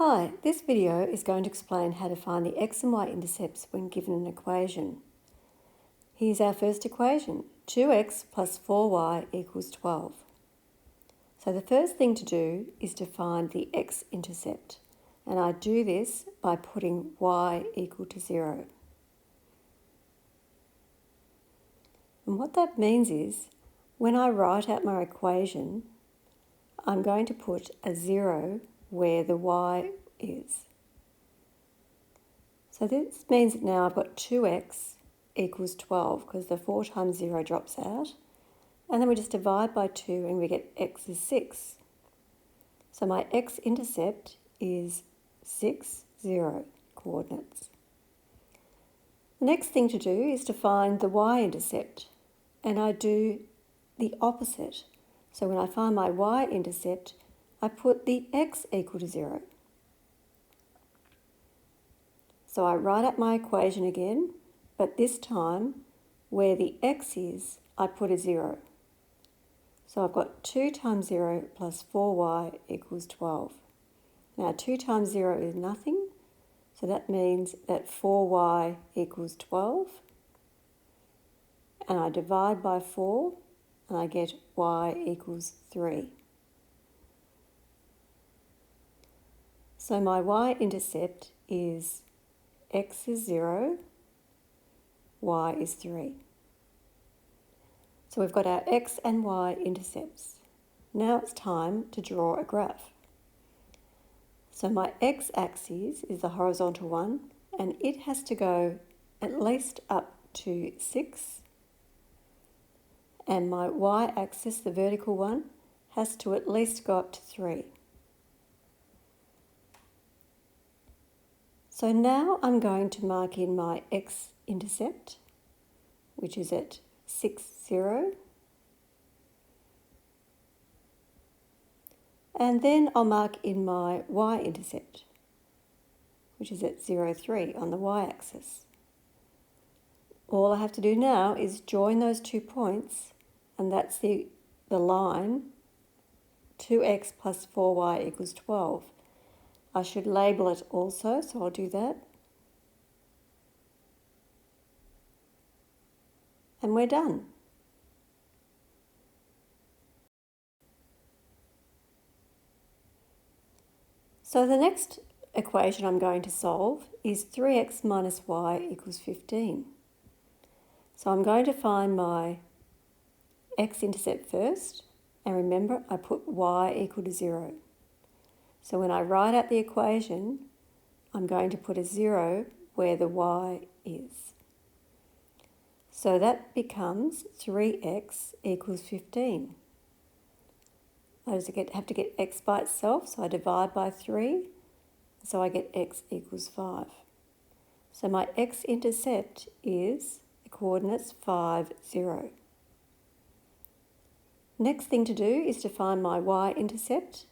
Hi, this video is going to explain how to find the x and y-intercepts when given an equation. Here's our first equation, 2x plus 4y equals 12. So the first thing to do is to find the x-intercept, and I do this by putting y equal to 0. And what that means is, when I write out my equation, I'm going to put a 0 where the y is. So this means that now I've got 2x equals 12 because the 4 times 0 drops out. And then we just divide by 2 and we get x is 6. So my x-intercept is 6, 0 coordinates. The next thing to do is to find the y-intercept, and I do the opposite. So when I find my y-intercept, I put the x equal to 0. So I write up my equation again, but this time where the x is, I put a 0. So I've got 2 times 0 plus 4y equals 12. Now 2 times 0 is nothing, so that means that 4y equals 12. And I divide by 4 and I get y equals 3. So my y-intercept is x is 0, y is 3. So we've got our x and y intercepts. Now it's time to draw a graph. So my x-axis is the horizontal one, and it has to go at least up to 6. And my y-axis, the vertical one, has to at least go up to 3. So now I'm going to mark in my x-intercept, which is at 6, 0. And then I'll mark in my y-intercept, which is at 0, 3 on the y-axis. All I have to do now is join those 2 points, and that's the line 2x plus 4y equals 12. I should label it also, so I'll do that. And we're done. So the next equation I'm going to solve is 3x minus y equals 15. So I'm going to find my x-intercept first, and remember I put y equal to 0. So when I write out the equation, I'm going to put a 0 where the y is. So that becomes 3x equals 15. I just have to get x by itself, so I divide by 3, so I get x equals 5. So my x-intercept is the coordinates 5, 0. Next thing to do is to find my y-intercept,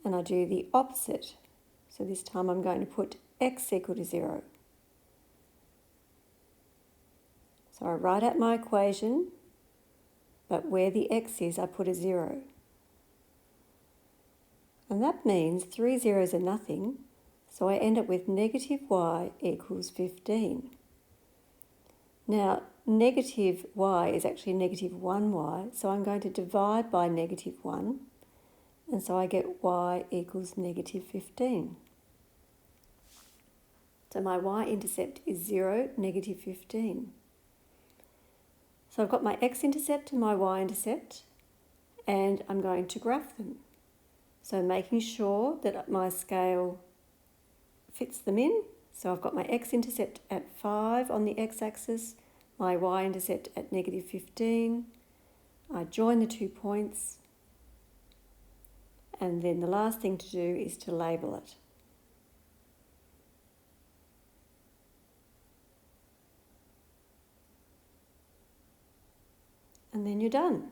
and I do the opposite. So this time I'm going to put x equal to 0. So I write out my equation, but where the x is, I put a 0. And that means 3 zeros are nothing, so I end up with negative y equals 15. Now, negative y is actually negative 1y, so I'm going to divide by negative 1, and so I get y equals negative 15. So my y-intercept is 0, negative 15. So I've got my x-intercept and my y-intercept, and I'm going to graph them. So making sure that my scale fits them in. So I've got my x-intercept at 5 on the x-axis, my y-intercept at negative 15. I join the 2 points, and then the last thing to do is to label it. And then you're done.